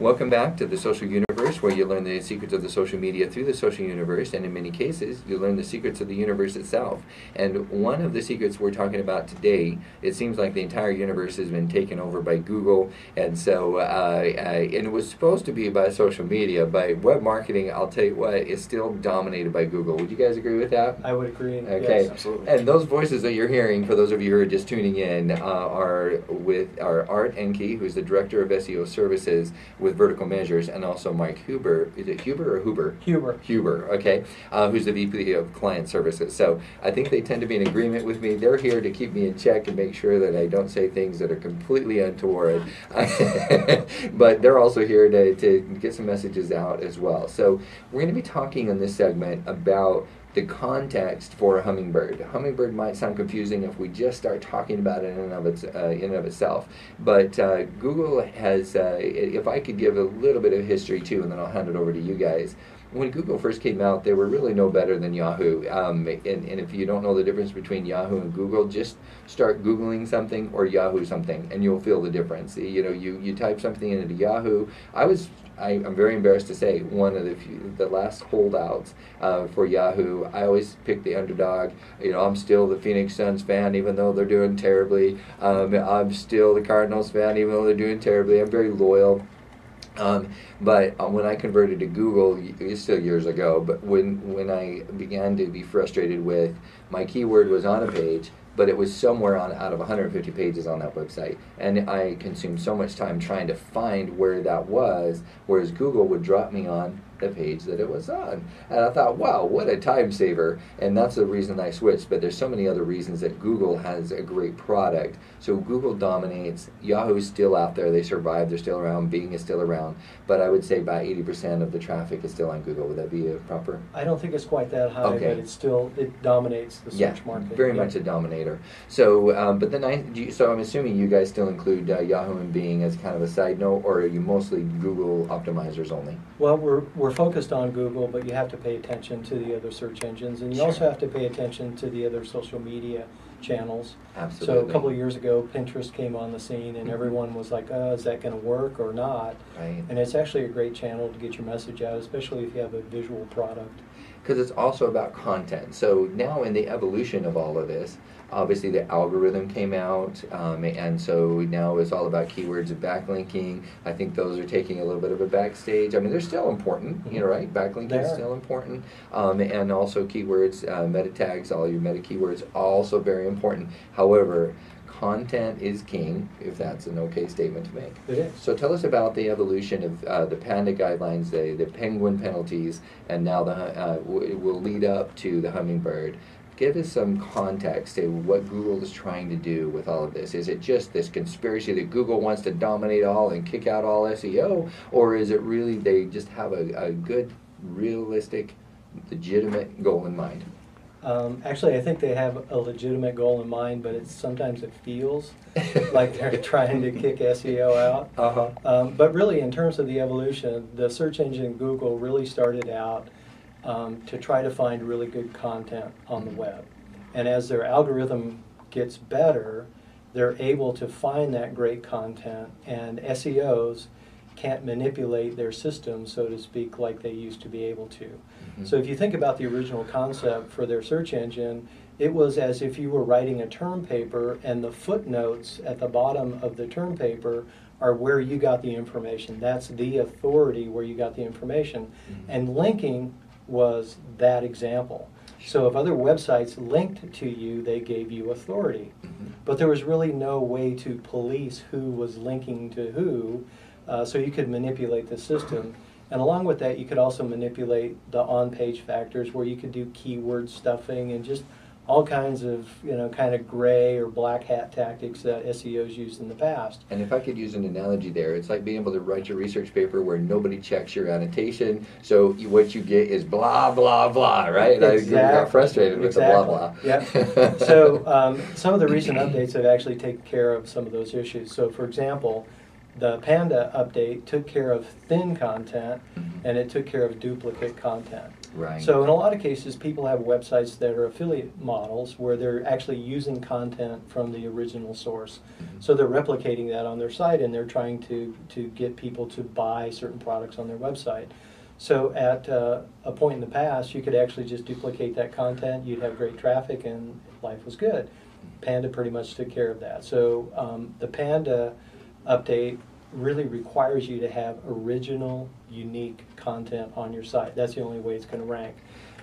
Welcome back to the Social Universe, where you learn the secrets of the social media through the social universe, and in many cases, you learn the secrets of the universe itself. And one of the secrets we're talking about today, it seems like the entire universe has been taken over by Google, and so, and it was supposed to be by social media, by web marketing. I'll tell you what, is still dominated by Google. Would you guys agree with that? I would agree. Okay, yes, absolutely. And those voices that you're hearing, for those of you who are just tuning in, are Art Enke, who's the Director of SEO Services with Vertical Measures, and also Mike Huber. Is it Huber or Huber? Huber. Huber, okay, who's the VP of Client Services. So I think they tend to be in agreement with me. They're here to keep me in check and make sure that I don't say things that are completely untoward. But they're also here to get some messages out as well. So we're going to be talking in this segment about the context for a hummingbird. A hummingbird might sound confusing if we just start talking about it in and of itself. But Google has, if I could give a little bit of history too, and then I'll hand it over to you guys. When Google first came out, they were really no better than Yahoo. And if you don't know the difference between Yahoo and Google, just start Googling something or Yahoo something, and you'll feel the difference. You know, you type something into Yahoo. I'm very embarrassed to say, one of the last holdouts for Yahoo. I always pick the underdog. You know, I'm still the Phoenix Suns fan, even though they're doing terribly. I'm still the Cardinals fan, even though they're doing terribly. I'm very loyal. But when I converted to Google, it's still years ago, but when I began to be frustrated with my keyword was on a page, but it was somewhere out of 150 pages on that website. And I consumed so much time trying to find where that was, whereas Google would drop me on the page that it was on. And I thought, wow, what a time saver. And that's the reason I switched. But there's so many other reasons that Google has a great product. So Google dominates. Yahoo's still out there. They survive. They're still around. Bing is still around. But I would say about 80% of the traffic is still on Google. Would that be proper? I don't think it's quite that high, okay. But it dominates the search market. Very much a dominator. So, but then so I'm assuming you guys still include Yahoo and Bing as kind of a side note, or are you mostly Google optimizers only? Well, we're focused on Google, but you have to pay attention to the other search engines, and you Sure. also have to pay attention to the other social media channels. Absolutely. So a couple of years ago, Pinterest came on the scene, and everyone was like, is that going to work or not? Right. And it's actually a great channel to get your message out, especially if you have a visual product. Because it's also about content. So now in the evolution of all of this, obviously the algorithm came out, and so now it's all about keywords and backlinking. I think those are taking a little bit of a backstage. I mean, they're still important, you know, right? Backlinking is still important. And also keywords, meta tags, all your meta keywords, also very important. However, content is king, if that's an okay statement to make. It is. So tell us about the evolution of the Panda guidelines, the penguin penalties, and now will lead up to the hummingbird. Give us some context to what Google is trying to do with all of this. Is it just this conspiracy that Google wants to dominate all and kick out all SEO, or is it really they just have a good, realistic, legitimate goal in mind? Actually, I think they have a legitimate goal in mind, but sometimes it feels like they're trying to kick SEO out. But really, in terms of the evolution, the search engine Google really started out to try to find really good content on the web. And as their algorithm gets better, they're able to find that great content, and SEOs can't manipulate their system, so to speak, like they used to be able to. So if you think about the original concept for their search engine, it was as if you were writing a term paper, and the footnotes at the bottom of the term paper are where you got the information. That's the authority where you got the information. And linking was that example. So if other websites linked to you, they gave you authority. But there was really no way to police who was linking to who, so you could manipulate the system. And along with that, you could also manipulate the on-page factors, where you could do keyword stuffing and just all kinds of, kind of gray or black hat tactics that SEOs used in the past. And if I could use an analogy there, it's like being able to write your research paper where nobody checks your annotation, so what you get is blah, blah, blah, right? And Exactly. I got frustrated with the blah, blah. Yeah. So some of the recent updates have actually taken care of some of those issues. So for example, the Panda update took care of thin content, and it took care of duplicate content. Right. So in a lot of cases, people have websites that are affiliate models where they're actually using content from the original source. So they're replicating that on their site, and they're trying to get people to buy certain products on their website. So at a point in the past, you could actually just duplicate that content, you'd have great traffic, and life was good. Panda pretty much took care of that. So the Panda update really requires you to have original, unique content on your site. That's the only way it's going to rank.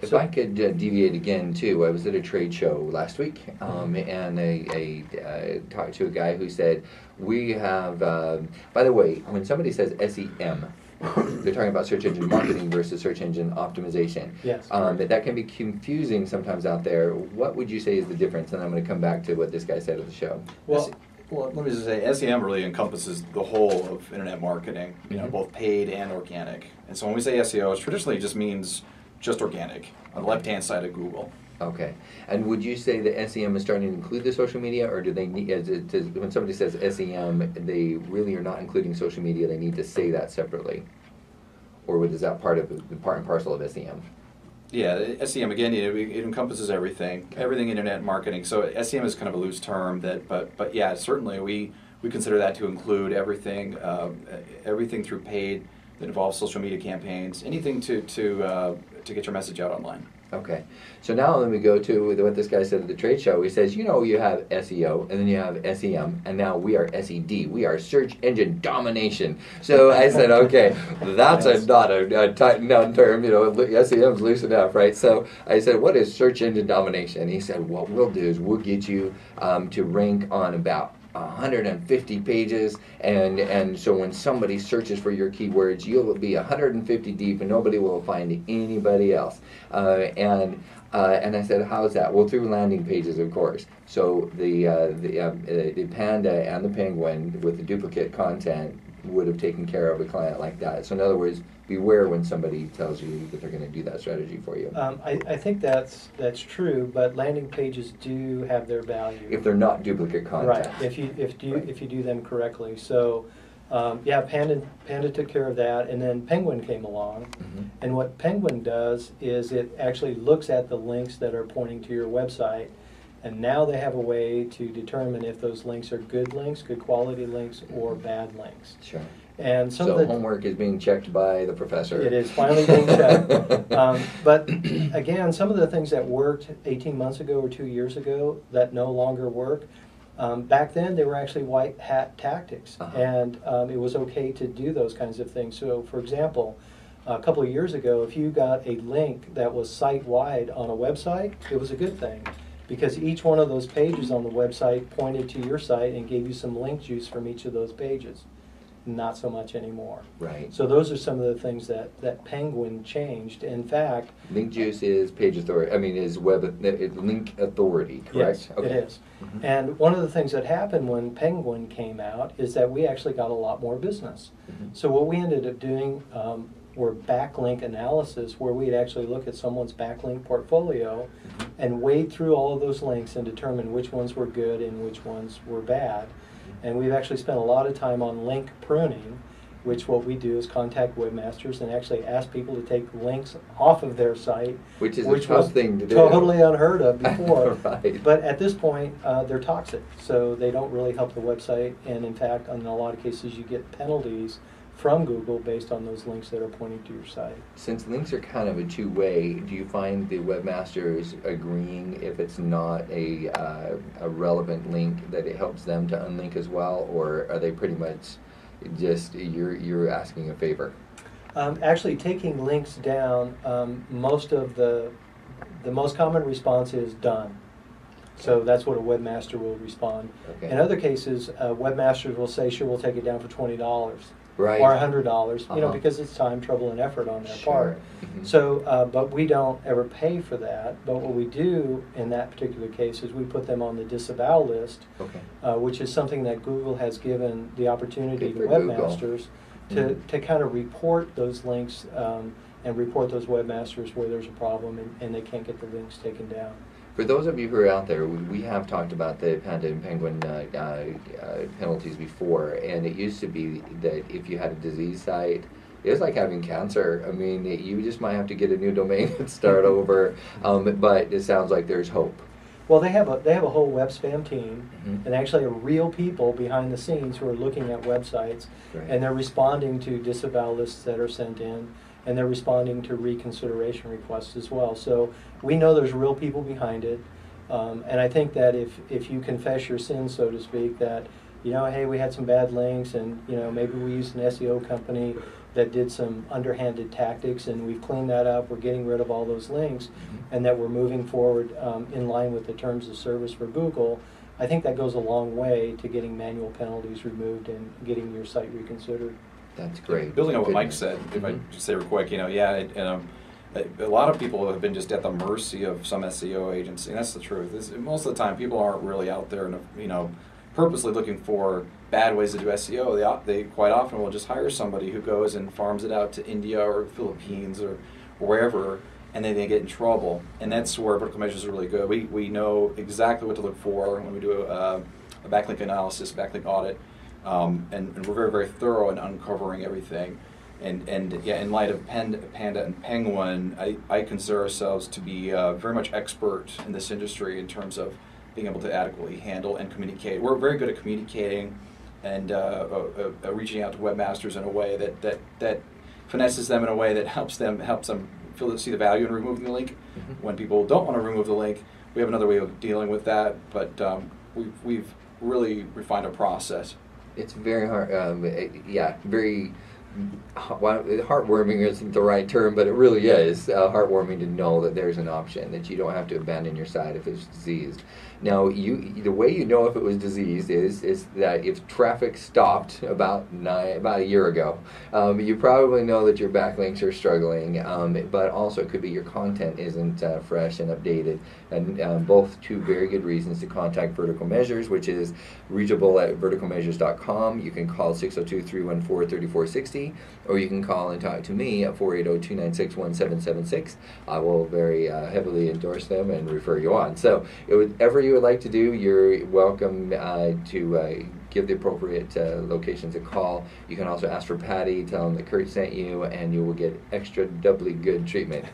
If I could deviate again too, I was at a trade show last week, and I talked to a guy who said, we have, by the way, when somebody says SEM, they're talking about search engine marketing versus search engine optimization. Yes. That can be confusing sometimes out there. What would you say is the difference? And I'm going to come back to what this guy said at the show. Well, let me just say, SEM really encompasses the whole of internet marketing, both paid and organic. And so when we say SEO, it traditionally just means just organic, on the left-hand side of Google. Okay. And would you say that SEM is starting to include the social media, or do they need, when somebody says SEM, they really are not including social media, they need to say that separately? Or is that part and parcel of SEM? Yeah, SEM, again, it encompasses everything, internet marketing. So SEM is kind of a loose term, but yeah, certainly we consider that to include everything, everything through paid that involves social media campaigns, anything to get your message out online. Okay, so now let me go to what this guy said at the trade show. He says, you have SEO, and then you have SEM, and now we are SED. We are search engine domination. So I said, okay, that's not a tightened down term. SEM's loose enough, right? So I said, what is search engine domination? He said, what we'll do is we'll get you to rank on about 150 pages, and so when somebody searches for your keywords, you'll be 150 deep, and nobody will find anybody else. And I said, how's that? Well, through landing pages, of course. So the Panda and the Penguin with the duplicate content would have taken care of a client like that. So in other words, beware when somebody tells you that they're going to do that strategy for you. I think that's true, but landing pages do have their value if they're not duplicate content. Right. If you do them correctly. So yeah, Panda took care of that, and then Penguin came along. And what Penguin does is it actually looks at the links that are pointing to your website, and now they have a way to determine if those links are good links, good quality links, or bad links. Sure. And so homework is being checked by the professor. It is finally being checked. But again, some of the things that worked 18 months ago or 2 years ago that no longer work, back then they were actually white hat tactics. And it was okay to do those kinds of things. So for example, a couple of years ago, if you got a link that was site-wide on a website, it was a good thing, because each one of those pages on the website pointed to your site and gave you some link juice from each of those pages. Not so much anymore. Right. So those are some of the things that Penguin changed. In fact, link juice is page authority. Is link authority, correct? Yes, okay. It is. And one of the things that happened when Penguin came out is that we actually got a lot more business. So what we ended up doing were backlink analysis, where we'd actually look at someone's backlink portfolio and wade through all of those links and determine which ones were good and which ones were bad. And we've actually spent a lot of time on link pruning, which what we do is contact webmasters and actually ask people to take links off of their site, which is a tough thing to do. Totally unheard of before. Right. But at this point, they're toxic, so they don't really help the website. And in fact, in a lot of cases, you get penalties from Google based on those links that are pointing to your site. Since links are kind of a two-way, do you find the webmasters agreeing if it's not a relevant link that it helps them to unlink as well, or are they pretty much just you're asking a favor? Actually, taking links down, most of the most common response is done. So that's what a webmaster will respond. Okay. In other cases, webmasters will say, sure, we'll take it down for $20. Right. Or $100, because it's time, trouble, and effort on their part. So, but we don't ever pay for that. But what we do in that particular case is we put them on the disavow list, which is something that Google has given the opportunity to webmasters to kind of report those links and report those webmasters where there's a problem and they can't get the links taken down. For those of you who are out there, we have talked about the Panda and Penguin penalties before, and it used to be that if you had a disease site, it's like having cancer. I mean, you just might have to get a new domain and start over. But it sounds like there's hope. Well, they have a whole web spam team, and actually are real people behind the scenes who are looking at websites, Right. and they're responding to disavow lists that are sent in, and they're responding to reconsideration requests as well. So we know there's real people behind it, and I think that if you confess your sins, so to speak, that hey, we had some bad links, and maybe we used an SEO company that did some underhanded tactics, and we've cleaned that up, we're getting rid of all those links, and that we're moving forward in line with the terms of service for Google, I think that goes a long way to getting manual penalties removed and getting your site reconsidered. That's great. Building on what Good. Mike said, if I just say real quick, a lot of people have been just at the mercy of some SEO agency, and that's the truth. Most of the time, people aren't really out there, purposely looking for bad ways to do SEO. They quite often will just hire somebody who goes and farms it out to India or Philippines or wherever, and then they get in trouble. And that's where vertical measures are really good. We know exactly what to look for when we do a backlink analysis, backlink audit, and we're very, very thorough in uncovering everything. And in light of Panda and Penguin, I consider ourselves to be very much expert in this industry in terms of being able to adequately handle and communicate. We're very good at communicating and reaching out to webmasters in a way that finesses them in a way that helps them see the value in removing the link. When people don't want to remove the link, we have another way of dealing with that, but we've really refined our process. It's very hard, very heartwarming isn't the right term, but it really is heartwarming to know that there's an option, that you don't have to abandon your site if it's diseased. Now, the way you know if it was diseased is that if traffic stopped about a year ago, you probably know that your backlinks are struggling, but also it could be your content isn't fresh and updated, and both two very good reasons to contact Vertical Measures, which is reachable at verticalmeasures.com. You can call 602-314-3460, or you can call and talk to me at 480-296-1776. I will very heavily endorse them and refer you on. So whatever you would like to do, you're welcome to give the appropriate locations a call. You can also ask for Patty, tell them that Kurt sent you, and you will get extra doubly good treatment.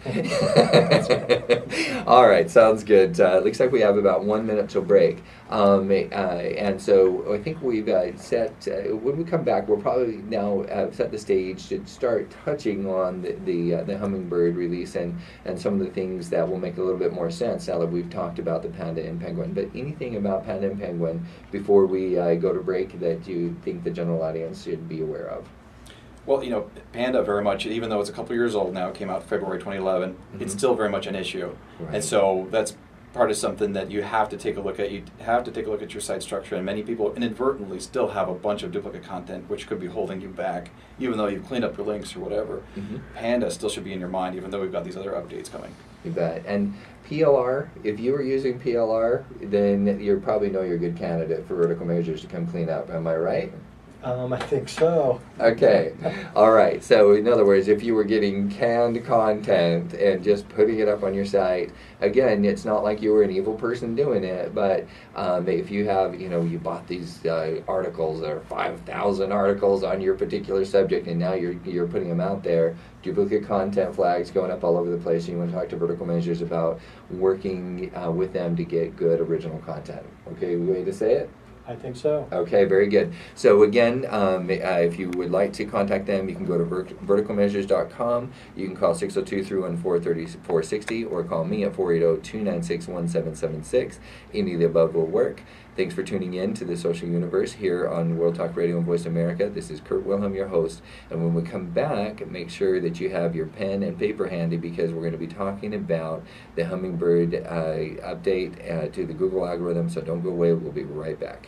All right, sounds good. Looks like we have about 1 minute till break. And so I think we've set, when we come back, we'll probably now set the stage to start touching on the Hummingbird release and some of the things that will make a little bit more sense now that we've talked about the Panda and Penguin. But anything about Panda and Penguin before we go to break that you think the general audience should be aware of? Well, Panda very much, even though it's a couple years old now, it came out February 2011, it's still very much an issue. Right. And so that's part of something that you have to take a look at. You have to take a look at your site structure, and many people inadvertently still have a bunch of duplicate content which could be holding you back, even though you've cleaned up your links or whatever. Panda still should be in your mind, even though we've got these other updates coming. You bet. And PLR, if you were using PLR, then you probably know you're a good candidate for Vertical Measures to come clean up. Am I right? I think so. Okay. All right. So in other words, if you were getting canned content and just putting it up on your site, again, it's not like you were an evil person doing it, but if you have, you bought these articles, there are 5,000 articles on your particular subject, and now you're putting them out there, duplicate content flags going up all over the place, and you want to talk to Vertical Measures about working with them to get good original content. Okay, way to say it? I think so. Okay, very good. So again, if you would like to contact them, you can go to verticalmeasures.com. You can call 602-314-3460 or call me at 480-296-1776. Any of the above will work. Thanks for tuning in to the Social Universe here on World Talk Radio and Voice America. This is Kurt Wilhelm, your host. And when we come back, make sure that you have your pen and paper handy, because we're going to be talking about the Hummingbird update to the Google algorithm. So don't go away. We'll be right back.